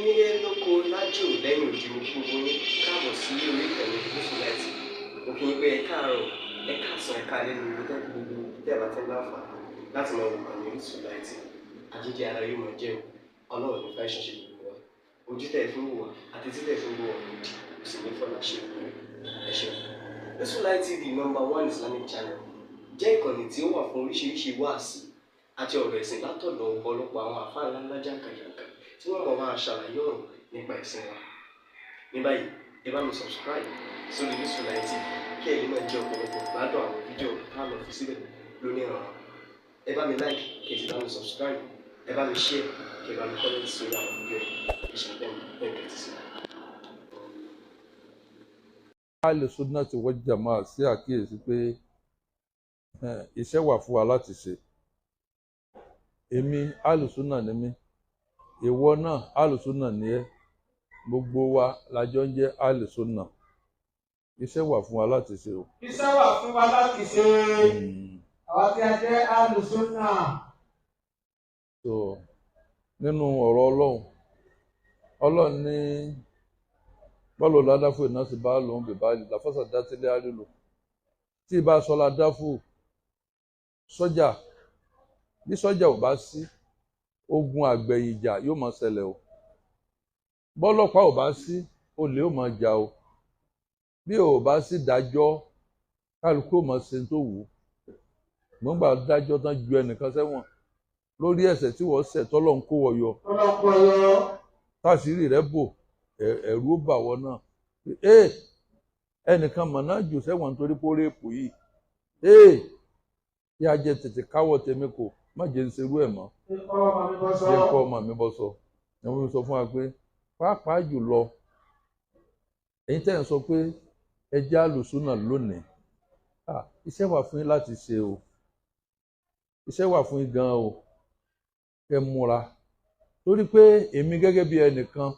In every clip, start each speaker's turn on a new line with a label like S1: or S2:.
S1: nílé lóko lájò lẹ́yìn òdì mo kí gbogbo yín káàbọ̀ sí orí ìkànnì Yusufullahi. Mo kí yín pé ẹ káàárọ̀ ẹ káàsán ẹ káalẹ́ ní ibi tẹ́lẹ̀ gbogbo tẹ́ ẹ bá tẹ́ láǹfààní láti máa wò ìkànnì Yusufullahi. Àjíjẹ ara yóò máa jẹun ọlọ́run ní fẹ́ ṣọṣẹ́ gbogbo wa ojú tẹ́ ẹ fi ń wò wá àti tí tẹ́ ẹ fi ń wò wá lòdì kò sì ní fọ́nà ṣe ẹ ṣeun. Yusufullahi TV #1 Islamic channel jẹ́ ìkànnì tí ó wà fún oríṣiríṣi wáàsí àti ọ̀rọ̀ ẹ̀sìn látọ̀dọ̀ ọ̀pọ̀lọpọ̀ àwọn àfáà ńláńlá jàǹkàjàǹkà tí wọ́n mọ̀ máa ṣàlàyé ọ̀rọ̀ nípa ẹ̀sìn wa. Ní báyìí ẹ bá mi subscribe sórí Yusufullahi TV kí ẹ lè máa jẹ ọ̀pọ̀lọpọ̀ gbádùn àwọn fídíò táwọn fi síbẹ̀ lónìí ọ̀rọ̀. Ẹ bá mi like kí ẹ sì bá mi subscribe, ẹ bá mi share kí ẹ bá mi comment sórí àwọn fídíò yìí ìṣẹ̀lẹ̀ bẹ́ẹ̀ ti sí.
S2: Ahlus-Sunnah wal Jamā'ah sí àkíyèsí pé iṣẹ́ wà fún wa láti ṣe. Èmi Ahlus-Sunnah ni mí, ìwọ náà Ahlus-Sunnah ni ẹ́, gbogbo wa lájọ ń jẹ́ Ahlus-Sunnah. Iṣẹ́ wà fún wa láti ṣe o.
S3: Iṣẹ́ wà fún wa láti ṣe. Àwa tí a jẹ́ Ahlus-Sunnah.
S2: So nínú ọ̀rọ̀ Ọlọ́run ní bọ́ọ̀lù ládàfù iná sì bá lòun bèbá lè láfọ́sà dátílé àrílò tí ìbá sọlá dáfù sọ́jà bí sọ́jà ò bá sí ogun àgbẹ̀yìnjà yóò máa ṣẹlẹ̀ o, bọ́lọ́pàá ò bá sí olè ó máa jà o, bí ò bá sí dájọ́ kálukú ò máa ṣe tó wù ú. gbọ́ngbà dájọ́ tán ju ẹnìkan sẹ́wọ̀n lórí ẹ̀ṣẹ̀ tí wọ́n ṣẹ̀ tọ́lọ́ ń kó wọ yọ táṣírí rẹ̀ bò ẹ̀rù ó bà wọ́n náà ẹnìkan mọ̀ náà jù sẹ́wọ̀n nítorí pé ó rèépù yìí kí a jẹ tètè káwọ́ tèmi kò má jẹ́ ń serú ẹ̀ mọ́ jẹ́ kọ́ ọmọ mi bọ́ sọ ẹ̀ wọ́n sọ fún wa pé pàápàá jùlọ ẹ̀yin tẹ́ ẹ̀ sọ pé ẹ jẹ́ Ahlus-Sunnah lónìí iṣẹ́ wà fún yín láti ṣe o, iṣẹ́ wà fún yín gan o, kẹ́ múra torí pé èmi gẹ́gẹ́ bí ẹnìkan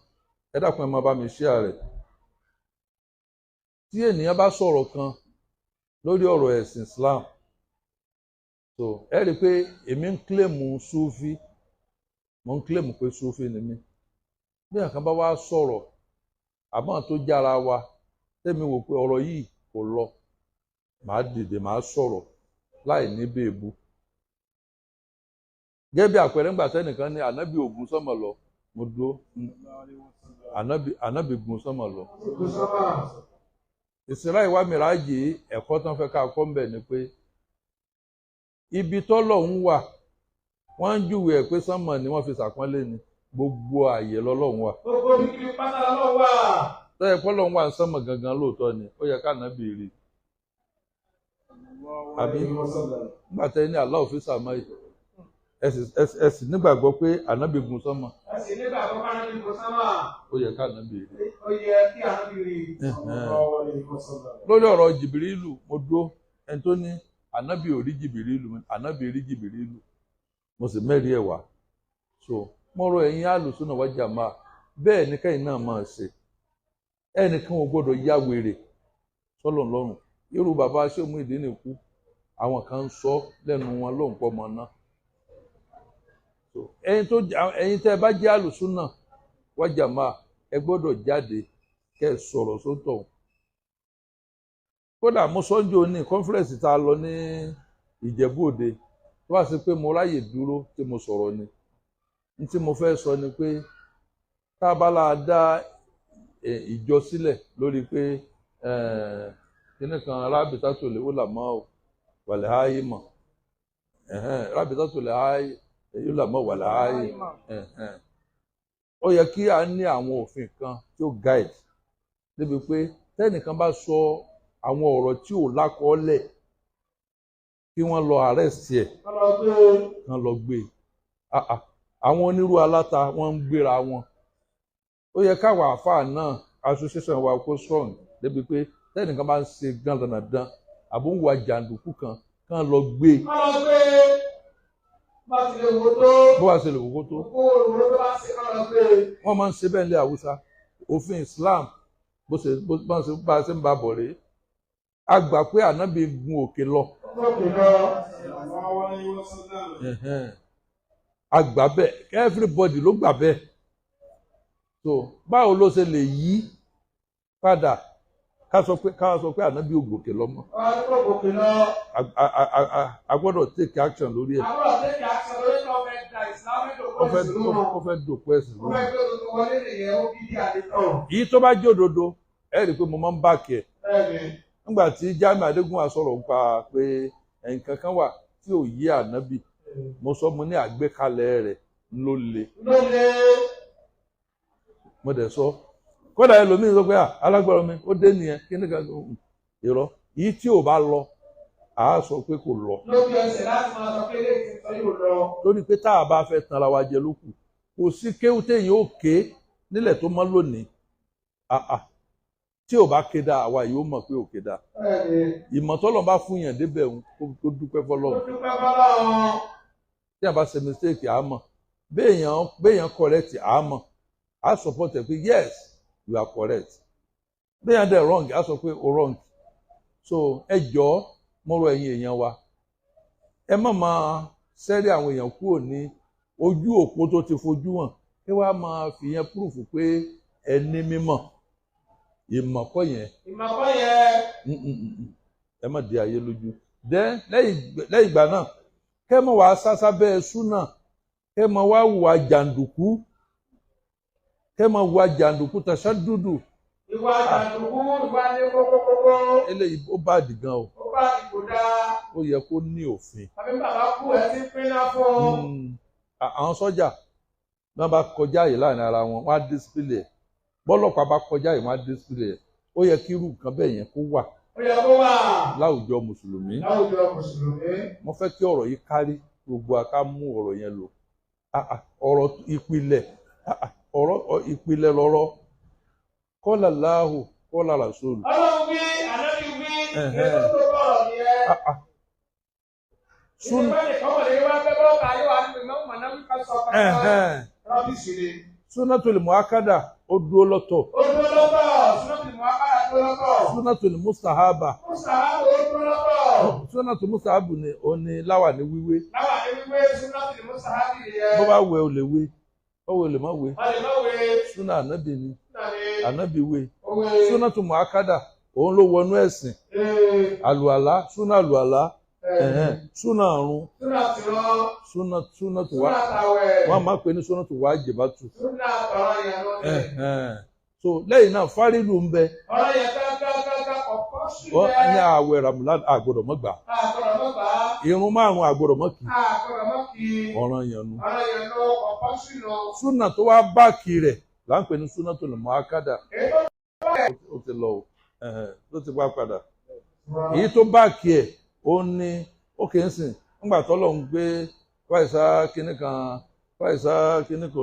S2: ẹ dákun ẹ máa bá mi share rẹ̀. Tí ènìyàn bá sọ̀rọ̀ kan lórí ọ̀rọ̀ ẹ̀sìn Islam so ẹ rí i pé èmi ń kílèmù Sufi, mo ń kílèmù pé Sufi ni mí. Bí àkàn bá wá sọ̀rọ̀ àbọ̀n tó jára wa tẹ́mi wò pé ọ̀rọ̀ yìí kò lọ, màá dìde màá sọ̀rọ̀ láì ní bèèbú. Gẹ́gẹ́ bí àpẹẹrẹ ńgbà tẹ́nìkan ní ànábì ògùn sọ́mọ̀ lọ mo dúró ànábì gun sọ́mọ̀ lọ. Ìsirá ìwà mìíràjì ẹ̀kọ́ tán fẹ́ ká kọ́ ń bẹ̀ ni pé ibi tọ́lọ́hun wà wọ́n ń júwe ẹ̀ pé sánmọ̀ ni wọ́n fi ṣàpọ́nlé ni, gbogbo ààyè lọ́lọ́hun wà.
S3: Gbogbo ibi pátá lọ́wọ́ wà.
S2: tọ́yẹ pọ́lọ́hun wà ń sánmọ̀ gangan lóòótọ́ ni ó yẹ ká ànábì rí àbí nígbà tẹ́ ní Allah fi sàmọ́ yìí ẹ sì nígbàgbọ́ pé ànábì gun sánmọ̀.
S3: Ẹ sì nígbàgbọ́ pé ànábì gun sánmọ̀.
S2: Ó yẹ ká ànábì rí.
S3: Ó yẹ kí ànábì rí.
S2: Lórí ọ̀rọ̀ Jìbìrìlù mo dúró ẹni tó ní ànábì ò rí Jìbìrìlù ànábì rí Jìbìrìlù mo sì mẹ́rin ẹ̀ wá. So mo rọ ẹ̀yin Ahlus-Sunnah wal Jamā'ah bẹ́ẹ̀ ni kẹ́yìn náà máa ṣe. Ẹnìkan ò gbọ́dọ̀ yá wèrè sọ́lọ̀ lọ́rùn. Irú bàbá Sheikh Muyideen kú àwọn kan ń sọ lẹ́nu wọn ló ń pọ̀ mọ́ náà. Ẹ̀yin tẹ́ ẹ bá jẹ́ Ahlus-Sunnah wal Jamā'ah ẹ gbọ́dọ̀ jáde kẹ́ ẹ sọ̀rọ̀ sótọ̀. Kódà mo sọ́njọ́ ní kọ́nfẹ́rẹ́nsì tá a lọ ní Ìjẹ̀bú Òde tó wá sí pé mo ráyè dúró tí mo sọ̀rọ̀ ni. Ní tí mo fẹ́ sọ ni pé tá a bá la dá ìjọ sílẹ̀ lórí pé kíní kan Rabitatul Ulama wal A'imma Rabitatul Ulama wal A'imma ó yẹ kí a ní àwọn òfin kan tí ó guide débi pé tẹ́nìkan bá sọ àwọn ọ̀rọ̀ tí ò lákọọ́lẹ̀ kí wọ́n lọ arrest ẹ̀ kán lọ gbé àwọn onírú aláta wọ́n ń gbéra wọn. Ó yẹ káwọn àáfàá náà association wa kó strong débi pé tẹ́nìkan bá ń ṣe dandandan àbó ń wa jàǹdùkú kan kán lọ gbé.
S3: Bá ti lè wò tó.
S2: Bó wá ṣe lè wò tó. Wọ́n máa ń ṣe bẹ́ẹ̀ ní Haúsá. Òfin Islam bá a ṣe ń bá bọ̀ rèé. A gbà pé ànábì gun òkè lọ. A gbà bẹ́ẹ̀ everybody ló gbà bẹ́ẹ̀. so báwo ló ṣe lè yí padà ká sọ pé ànábì ògòkè lọ́mọ.
S3: Ògòkè lọ.
S2: A gbọ́dọ̀ take action lórí ẹ̀.
S3: A gbọ́dọ̀ take action lórí ẹ̀.
S2: Ó fẹ́ dòpọ̀ ẹ̀sìn lórí.
S3: Ó fẹ́ dòpọ̀ wọlé nìyẹn, ó bí di àdétọ̀.
S2: Èyí tó bá jẹ́ òdodo ẹ rí i pé mo máa ń báàkì ẹ̀. Nígbà tí Jamiu Adégúnwà sọ̀rọ̀ nípa pé nǹkan kan wà tí ò yé ànábì, mo sọ mo ní àgbékalẹ̀ rẹ̀ ló le. Mo dẹ̀ sọ kódà ẹlòmíín sọ pé alágbára mi ó dé nìyẹn kí ní kan irọ́ yìí tí ò bá lọ àá sọ pé kò lọ.
S3: Lójú ẹsẹ̀ láti máa sọ pé léèkì sọ yóò lọ.
S2: Lórí pé tá a bá fẹ́ tan ara wa jẹ lókù kò sí kéwú téèyàn ó ké nílẹ̀ tó mọ́ lónìí tí ò bá ké dáa àwa yìí ó mọ̀ pé ò ké dáa. Ìmọ̀tọ́lọ̀ bá fún yàn débẹ̀ òun kó dúpẹ́ fọlọ́run. Tí a bá ṣe mistake àá mọ̀ béèyàn correct àá mọ̀ àá support ẹ̀ pé yes you are correct. Béèyàn dẹ̀ wrong àá sọ pé o wrong. So ẹ jọ̀ọ́ mo rọ̀ ẹ̀yin èèyàn wa ẹ má máa sẹ́rí àwọn èèyàn kúrò ní ojú òpó tó ti fojú hàn kí wàá máa fi yẹn púrùfù pé ẹ ní mímọ̀ ìmọ̀kọ́ yẹn ẹ má di ayé lójú lẹ́yìn ìgbà náà kẹ́ mọ̀ wá sásá bẹ́ẹ̀ súnà kẹ́ mọ̀ wá wùwà jàǹdùkú tàṣà dúdú.
S3: Ìwà jàǹdùkú ìwà ní kókókókó.
S2: Eléyìí ó bá dìgan o.
S3: Ó bá dìbò dáa.
S2: Ó yẹ kó ní òfin.
S3: Àbí bàbá kú ẹ ti pínná fún.
S2: Àwọn sọ́jà náà bá kọjá yìí láàrin ara wọn wọ́n á display ẹ̀ bọ́lọ́pàá bá kọjá yìí wọ́n á display ẹ̀ ó yẹ kí irú nǹkan bẹ́ẹ̀ yẹn kó wà.
S3: Ó yẹ kó wà.
S2: Láwùjọ mùsùlùmí.
S3: Láwùjọ mùsùlùmí.
S2: Mo fẹ́ kí ọ̀rọ̀ yìí kárí gbogbo aká mú ọ̀rọ̀ yẹn lò. Ọ̀rọ̀ ìpìlẹ̀ lọ́rọ̀ kọ́lá láhù kọ́lá ràṣọ́lù.
S3: Ọlọ́run wí, ànábì wí, èso tó bọ̀rọ̀ nìyẹn.
S2: Súnátùlì Muakkada ó dúró lọ́tọ̀.
S3: Ó dúró lọ́tọ̀. Súnátùlì Muakkada dúró lọ́tọ̀.
S2: Súnátùlì Mustahaba.
S3: Mustahaba ó dúró lọ́tọ̀.
S2: Súnátùlì Mustahabu ni ó ní láwàní wíwé.
S3: Láwàní wíwé súnátùlì Mustahabu nìyẹn.
S2: Bó bá wẹ̀ ò lè wé, ó wẹ̀ lè má wé.
S3: Ó lè má wé.
S2: Súnà ànábì ni. Ànábì wé. Súnátù Muakkada òun ló wọnú ẹ̀sìn. Àlùàlá, súnà àlùàlá. Súnà àrùn.
S3: Súnà tìrọ.
S2: Súnà tó wá. Wọ́n máa pè ní súnà tó wá jìbátù.
S3: Súnà tọrọ ìyàwó rẹ̀.
S2: So lẹ́yìn náà fárílù ń bẹ.
S3: Ọ̀rọ̀ yẹn kákákáká ọ̀pọ̀ sí
S2: Wọ́n
S3: bẹ́ẹ̀.
S2: ní àwẹ̀ Ramadan àgbọ̀dọ̀ mọ́ gbà.
S3: Àgbọ̀dọ̀ mọ́ gbà.
S2: Irun márùn-ún àgbọ̀dọ̀ mọ́ kì.
S3: Àgbọ̀dọ̀ mọ́ kì.
S2: Ọ̀ràn yẹn nu.
S3: Ọ̀rọ̀ yẹn lọ ọ̀pọ̀ sí lọ.
S2: Súnà tó wá báàkì rẹ̀ là ń pè ní Súnátùl Muakkada. Ó ti lọ ló ti wá padà. Èyí tó báàkì ẹ̀ ó ní ó kì í sìn nígbà tó lọ ń gbé fáìsà kínní kan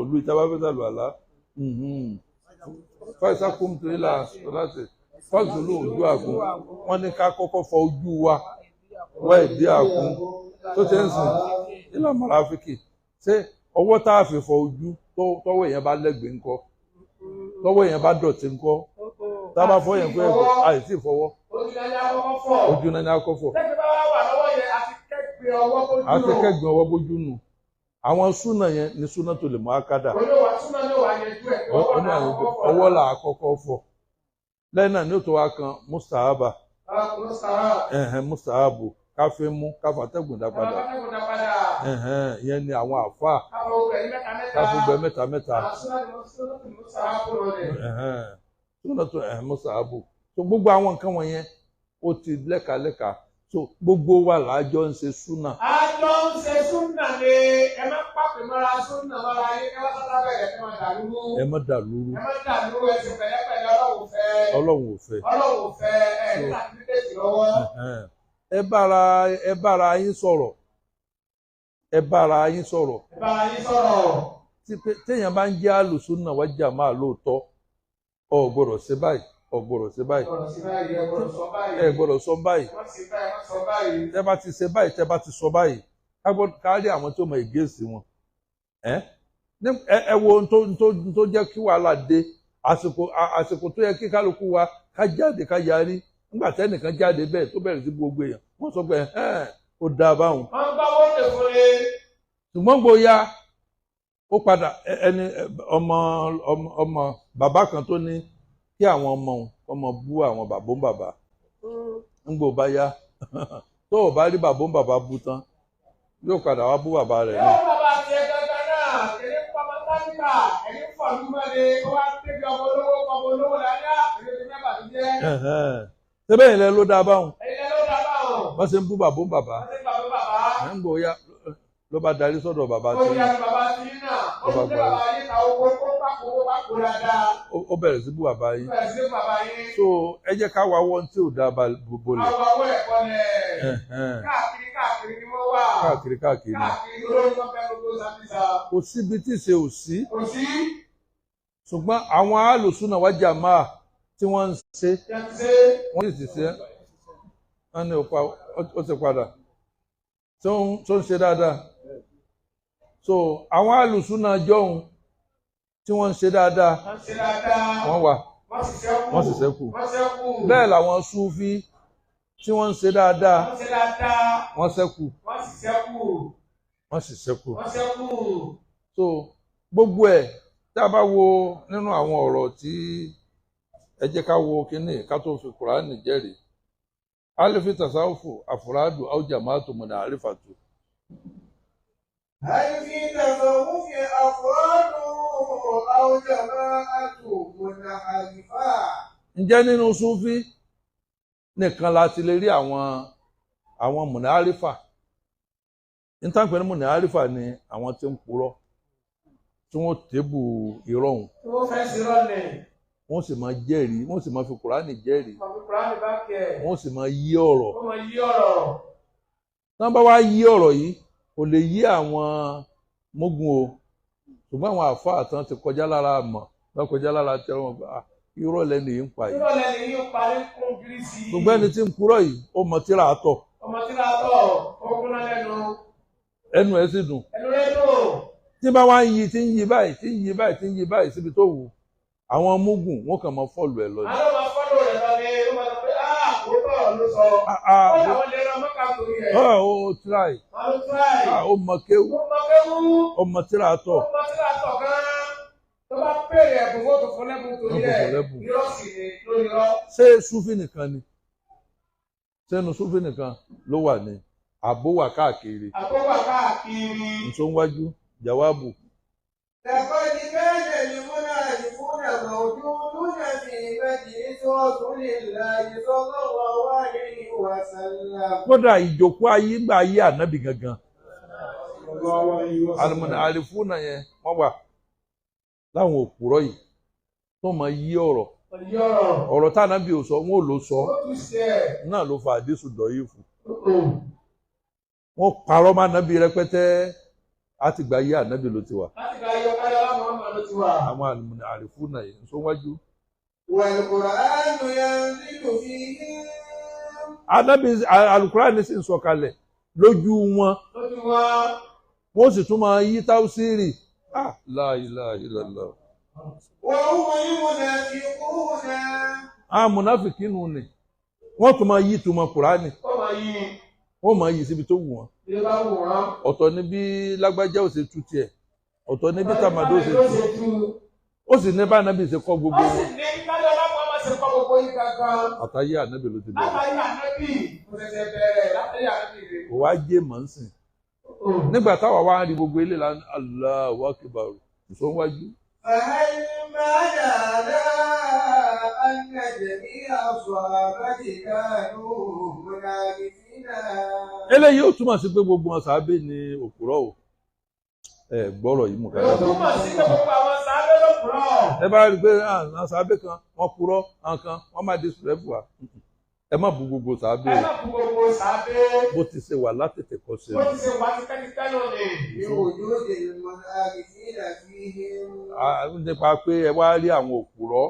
S2: olú ìtabáfẹ́sà lù àlá. Fáìsà kúmtìrìlà láti fáìsà olóòjú àkún wọ́n ní ká kọ́kọ́ fọ ojú wa wá ìdí àkún tó ti ń sìn ilé mọ̀ráfíkì ṣé ọwọ́ tá a fi fọ ojú tọ́wọ́ èèyàn bá lẹ́gbẹ̀ẹ́ ńkọ́ tọ́wọ́ èèyàn bá dọ̀tí ńkọ́ tá a bá fọ yẹn pé àìsí ìfọwọ́ ojú náà ní akọ́fọ̀ àti kẹ́gbìn ọwọ́ bójú nù àwọn súnà yẹn ní Súnátùl Muakkada ọwọ́ là á kọ́kọ́ fọ lẹ́yìn náà ní òtò wa kan Mustahaba Mustahabu káfí mú káfàtẹ́gùn dá padà ìyẹn ni àwọn àfáà káfígbẹ mẹ́ta Súnátùl Mustahabu so gbogbo àwọn nǹkan wọ̀nyẹn ó ti lẹ́ka so gbogbo wa làájọ ń ṣe súnà.
S3: Àjọ ń ṣe súnà ni ẹ má pàpè mọ́ra súnà mọ́ra yín ẹ má sábà bẹ̀rẹ̀ ẹ má dàlúrú.
S2: Ẹ má dàlúrú.
S3: Ẹ má dàlúrú ẹ sì pẹ̀lẹ́pẹ̀lẹ́ Ọlọ́run fẹ́.
S2: Ọlọ́run ò fẹ́.
S3: Ọlọ́run ò fẹ́ ẹ ní àtúndéjì lọ́wọ́.
S2: Ẹ bára yín sọ̀rọ̀. Ẹ bára yín sọ̀rọ̀.
S3: Ẹ bára yín sọ̀rọ̀.
S2: Téèyàn bá ń jẹ́ àlùsúnà wal jámáà lóòótọ́ ò gbọ́dọ̀ ṣe báyìí. Ẹ gbọ́dọ̀ sọ báyìí. Tẹ bá ti ṣe báyìí tẹ bá ti sọ báyìí kárí àwọn tó mọ ìgéèsì wọn. Ẹ wo ohun tó jẹ́ kí wàhálà dé àsìkò tó yẹ kí kálukú wa ká jáde ká yarí nígbà tẹ́nìkan jáde bẹ́ẹ̀ tó bẹ̀rẹ̀ sí gbogbo èèyàn wọ́n sọ pé ó dáa báwọn.
S3: Wọ́n bá wọ́n lè fún e.
S2: Ṣùgbọ́n gbòòyà ó padà ẹni ọmọ bàbá kan tó ní kí àwọn ọmọ bú àwọn bàbá ń gbò bá yá tó ò bá rí bàbá bú tán yóò padà wá bú bàbá rẹ̀ náà.
S3: yóò bàbá tiẹ̀ gangan náà kéré pamọ́ táníkà ẹni fọ̀lú mọ́lẹ̀ ó wá débi ọmọ olówó láyá èyí ti mẹ́bà ti jẹ́.
S2: Síbẹ̀ ilẹ̀ ló dá báwọn.
S3: ilẹ̀ ló dá báwọn.
S2: wọ́n ṣe ń bú bàbá. ẹ̀ ń gbò ya ló bá darí sọ́dọ̀ bàbá tí.
S3: ó yá bàbá tí náà ó ti dé bàbá yín ta owó kó pákó dáadáa.
S2: ó bẹ̀rẹ̀ sí bú bàbá yín.
S3: ó bẹ̀rẹ̀ sí bú bàbá yín.
S2: so ẹ jẹ́ ká wá wọ́n tí ò dá bolẹ̀.
S3: àwọn owó ẹ̀kọ́ lẹ̀ káàkiri ni wọ́n wà.
S2: káàkiri.
S3: olórí tó fẹ́ gbogbo sàmìsà.
S2: kò síbi tí ṣe ò sí.
S3: kò sí.
S2: ṣùgbọ́n àwọn alùsùnà wal jàmáà tí wọ́n ń ṣe wọ́n sì ṣe wọ́n ní ó ti padà tó ń ṣe dáadáa. So àwọn alùsùnà jọ̀hún tí wọ́n ń ṣe dáadáa wọ́n wà wọ́n sì ṣẹ́kù. bẹ́ẹ̀ làwọn súfí tí wọ́n ń ṣe dáadáa wọ́n ṣẹ́kù wọ́n sì ṣẹ́kù. So gbogbo ẹ̀ tá a bá wo nínú àwọn ọ̀rọ̀ tí ẹ jẹ́ ká wo kínní ká tó fi Kùránì jẹ́rìí alifi tasawufu afuradu aw jamaatu munarifatu.
S3: alifi tasawufu afuradu aw jamaatu munarifa.
S2: ǹjẹ́ nínú Súfí nìkan la ti lè rí àwọn munarifa. nítorí ní munarifa ni àwọn tí ń purọ́ tí wọ́n tébù irọ́ ọ̀hún.
S3: tí wọ́n fẹ́ sí rọ́ọ̀lẹ̀.
S2: wọ́n sì máa jẹ́rìí wọ́n sì máa fi Kùránì jẹ́rìí. wọ́n sì máa yí ọ̀rọ̀. tí wọ́n bá wá yí ọ̀rọ̀ yìí kò lè yí àwọn mógun o ṣùgbọ́n àwọn àfáà tán ti kọjá lára mọ̀ wọ́n kọjá lára tẹ wọn gbà irọ́ lẹ́nu yìí ń pa yìí.
S3: irọ́ lẹ́nu yìí ń parí kún gírísì.
S2: ṣùgbọ́n ẹni tí ń purọ́ yìí ó mọ tíra àtọ̀.
S3: ọkùnrin lẹ́nu.
S2: ẹnu ẹ̀ sì dùn.
S3: ẹnu rẹ̀ dùn.
S2: tí bá wá ń yí tí ń yí báyìí síbi tó wù àwọn mugun wọn kàn máa fọlù ẹ lọ ni.
S3: àwọn máa fọlù rẹ lọ ni ó máa sọ pé òótọ́ ló sọ. ó làwọn lè rán mọ́kà torí ẹ̀.
S2: ó tíráì. ó mọ kéwú. ó mọ tíra tọ̀.
S3: gan-an. tó bá pèrè ẹ̀bùn wọ́n tó fún lẹ́bùn torí ẹ̀ irọ́ sì ni lórí irọ́.
S2: ṣé Súfì nìkan ni sẹ́nu Súfì nìkan ló wà ní àbówà káàkiri. nsọ́nwájú jawabu.
S3: لقد كان المنافقون موجودون في مجلس رسول الله صلى الله عليه وسلم.
S2: kódà ìjókòó ayé gbà ayé ànábì gangan. àlùfúnà yẹn wọ́n wà láwọn òpùrọ́ yìí tó máa yí ọ̀rọ̀ tá ànábì ò sọ wọn ò lò sọ náà ló fa àdísù dọ̀yìí fún. wọ́n parọ́ mọ́ ànábì rẹpẹtẹ láti gba ayé ànábì ló ti wà. àwọn àlùfúnà yìí ń sọ wájú.
S3: wal-Qur'anu yanzilu fihim.
S2: ànábì Al-Qur'ani sì ń sọ̀kalẹ̀ lójú wọn. wọ́n sì tún máa yí táwùsírì. La ilaha illallah.
S3: wa humul munafiquna.
S2: àwọn mùnáfìkì nù ni wọ́n tún máa yí túmọ̀ Kùránì. wọ́n máa yí síbi tó wù wọ́n. ọ̀tọ̀ ni bí lágbájá ò ṣe tú tiẹ̀ ọ̀tọ̀ ni bí tàmádó ṣe tú ó sì ní bá ànábì ṣe kọ́ gbogbo wọn. àtàyé ànábì ló ti bẹ̀rẹ̀. kò wá jẹ́ mọ̀ ń sìn. nígbà táwa wá ń rí gbogbo ilé la Allahu Akbar ìsọ̀nwájú. eléyìí ò túmọ̀ sí pé gbogbo wọn sàábé ni òpùrọ́ o gbọ́rọ̀ yìí mú ká yàtọ̀.
S3: ó túmọ̀ sí pé gbogbo àwọn sàábé ló purọ́.
S2: ẹ bá rí i pé àwọn sàábé kan wọ́n purọ́ àwọn kan wọ́n máa di sùrẹ́fù wa ẹ má bu gbogbo sàábé o.
S3: ẹ má bu gbogbo sàábé.
S2: bó ti ṣe wà látètè kọ́ sí i.
S3: bó ti ṣe wà tipẹ́tipẹ́ náà ni. yóò yóò dé ìmọ̀ àrífínà fi hẹ́.
S2: nípa pé ẹ wá rí àwọn òpùrọ́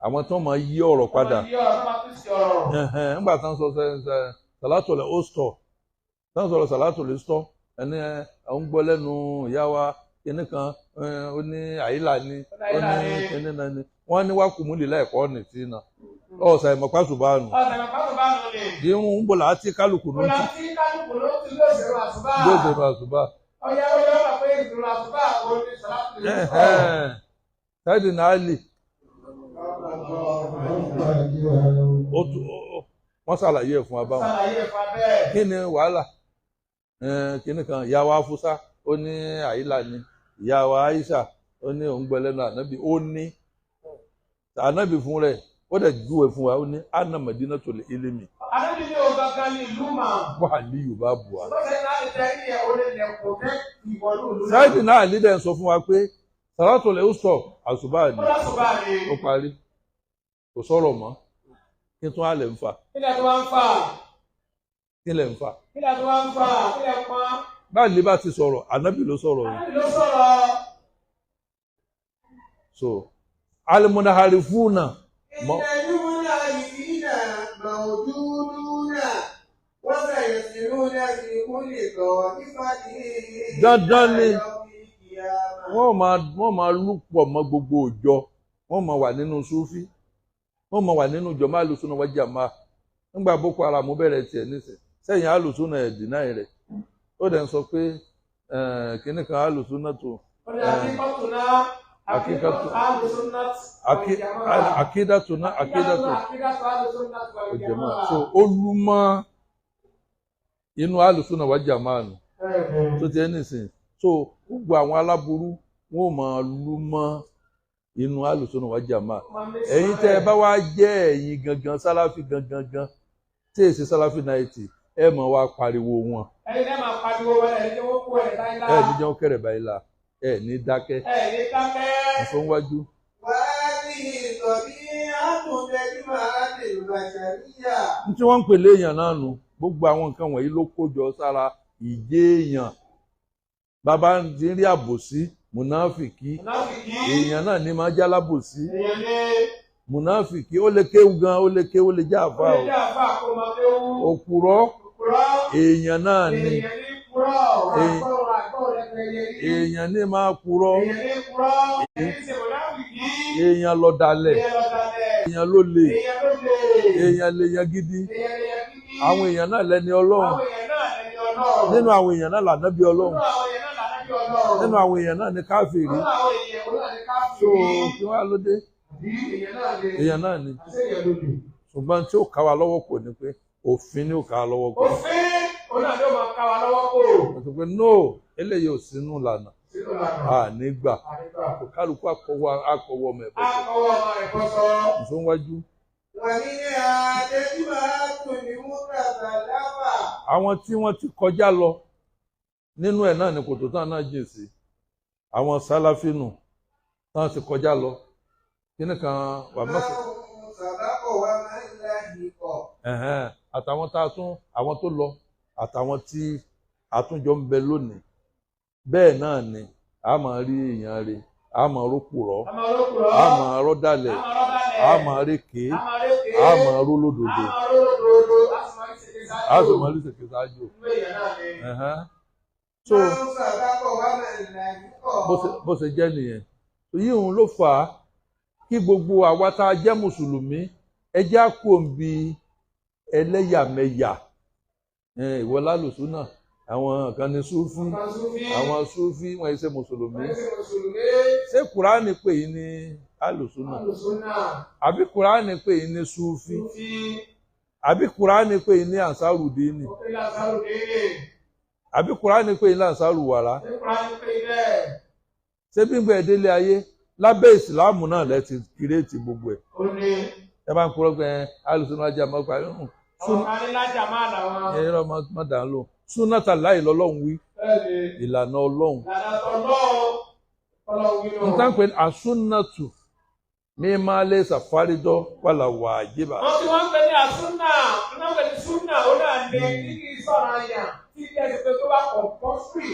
S2: àwọn tó máa yí ọ̀rọ̀ padà. nígbà tí wọ́n sọ sàlátọ̀lẹ̀ ó stọ̀ tí wọ́n sọ̀rọ̀ sàlátọ̀lẹ̀ stọ̀ ẹni àwọn gbọ́ lẹ́nu ìyá wa kíní kan ó ní àyílà ni ó ní kíní náà ni wọ́n ní wákùmúlì lẹ́ẹ̀kọ́ ní tí náà ọ̀sà ìmọ̀pásù bá nù. irun ń bọ̀ láti kálukú ló ti.
S3: ló ṣèrò àṣùbà. Ọya wà pé ìdúrà àtúbà àwọn oníṣàlátù lè sọ.
S2: Sayyidina Ali wọ́n ṣàlàyé ẹ̀ fún wa báwọn. Kí ni wàhálà? Kíní kan ìyá wa Afusa ó ní àyílà ni, ìyá wa Aisha ó ní òun gbẹ lẹ́nu ànábì, ó ní ànábì fún rẹ̀ ó dẹ̀ júwe fún wa ó ní anna madinatul ilmi.
S3: Ànábì ní ọ̀gá kan ní ìlú mà.
S2: Wà á lè Yorùbá bù wá.
S3: Sayyidina
S2: Ali dẹ̀ ń sọ fún wa pé Salatul Wusta àṣùbà ni ó parí, kò sọ̀rọ̀ mọ́. Kí tún á lè ń fà?
S3: Kílẹ̀ tó wá ń fà.
S2: Kílẹ̀ ń fà?
S3: Kílẹ̀ tó wá ń fà. Kílẹ̀ pọ́n.
S2: Báyìí bá ti sọ̀rọ̀, ànábì ló sọ̀rọ̀ yìí.
S3: Ànábì ló sọ̀rọ̀.
S2: So, al-munaharifuna.
S3: Al-munaharifina mawjuduna wa sayasiruna fi kulli ta'ifatin.
S2: Dandan ni wọ́n máa lúpọ̀ mọ́ gbogbo ìjọ, wọ́n máa wà nínú Súfí, wọ́n máa wà nínú ìjọ máa Ahlus Sunnah wal Jamā'ah. Nígbà Boko Haram bẹ̀rẹ̀ tiẹ̀ nísìn sẹ́yìn Ahlus Sunnah ẹ̀ dínà rẹ̀ ó dẹ̀ ń sọ pé kíní kan Ahlus Sunnah tó akídàtúná Jamā'ah. So ó lú mọ́ inú Ahlus Sunnah wal Jamā'ah nù tó tiẹ̀ nísìn. So gbogbo àwọn aláburú wọn ò máa lú mọ́ inú Ahlus Sunnah wal Jamā'ah. Ẹ̀yin tẹ́ ẹ bá wá jẹ́ ẹ̀yin gangan Sálàfí gangan tí èsì Sálàfí 90 ẹ máa wá pariwo wọn.
S3: Ẹ̀yin náà máa pariwo wọn ẹ̀ ní wọ́n kú ẹ̀ láyé lá.
S2: Ẹ ní jẹun kẹrẹ̀ báyìí la ẹ ní dákẹ́.
S3: Ẹ ní dákẹ́.
S2: Ìfọwọ́wájú.
S3: Wàá ní ìtọ́bí àtúndẹ́jú máa lè bàṣàríyà.
S2: Ní tí wọ́n ń pè léèyàn náà nù gbogbo àwọn nǹkan wọ̀nyí ló kójọ sára ìjẹ́ èèyàn. Bàbá ti ń rí àbòsí mùnáfìkì èèyàn náà ní máa jálábòsí. Mùnáfìkì ó lè kéwú gan ó lè kéwú lè jẹ́ àfáà o. Òpùrọ́ èèyàn náà ni èèyàn ní máa purọ́ èèyàn lọ̀dàlẹ̀ èèyàn ló lè èèyàn lèèyàn gidi àwọn èèyàn náà lẹ́ni Ọlọ́run nínú àwọn èèyàn náà lànábì Ọlọ́run nínú àwọn èèyàn náà ní káfíìrì so kí wọ́n á lóde èèyàn náà ni ṣùgbọ́n tí ó ká wa lọ́wọ́ kò ní pé òfin ni ó ká wa lọ́wọ́ kò.
S3: Òfin òun náà ló máa ká wa lọ́wọ́ kò.
S2: Mo sọ pé no eléyìí ò sínú ìlànà nígbà kálukú akọwọ́ ọmọ ẹ̀bọ̀ sọ.
S3: Akọwọ́ ọmọ ẹ̀bọ̀ sọ.
S2: Ìfowópamọ́jú.
S3: Wà ní àdéjú máa tún ní múkàtà láfà.
S2: Àwọn tí wọ́n ti kọjá lọ nínú ẹ̀ náà ni kòtò tán náà jìn sí àwọn Sálàfínù tán ti kọjá lọ kíní kan wà mọ́sí.
S3: Sàbákọ̀ wa máa ń láyé kọ̀.
S2: Àtàwọn tá a tún àwọn tó lọ àtàwọn tí àtúnjọ ń bẹ lónìí bẹ́ẹ̀ náà ni a máa rí èèyàn rẹ̀ a máa rókùrọ́ a máa rọ́dàlẹ̀ a máa rékè a máa rólódodo a sì máa rí sèké sáájú. So bó ṣe jẹ́ nìyẹn èyí òun ló fà á kí gbogbo àwa tá a jẹ́ mùsùlùmí ẹ jẹ́ á kó bí ẹlẹ́yàmẹ̀yà ìwọ lálùsúnà àwọn kan ní Súfí àwọn Súfí wọn ṣe mùsùlùmí ṣé Kùránì pè yín ní alùsúnà àbí Kùránì pè yín ní Súfí àbí Kùránì pè yín ní Ansarudini àbí Kùránì pè yín ní Ansarùwàrà ṣé bí gbẹ délé ayé lábẹ́ ìsìláàmù náà lẹ ti kírètì gbogbo ẹ̀ ẹ bá ń kúrò pé alùsúnà ajá máa parí ẹ̀rọ máa dà ń lò súnátà láì lọ́lọ́run wí ìlànà Ọlọ́run nǹkan pé àsúnàtù mi máa lé sàfárídọ́ wàlà wà àjíbà.
S3: wọ́n ti wọ́n ń pè ní àsúnà wọ́n ń pè ní súnà ó náà ní kí kì í sọ̀rọ̀ àyà tí kí ẹ ti pé tó bá kọ̀ pọ́sírì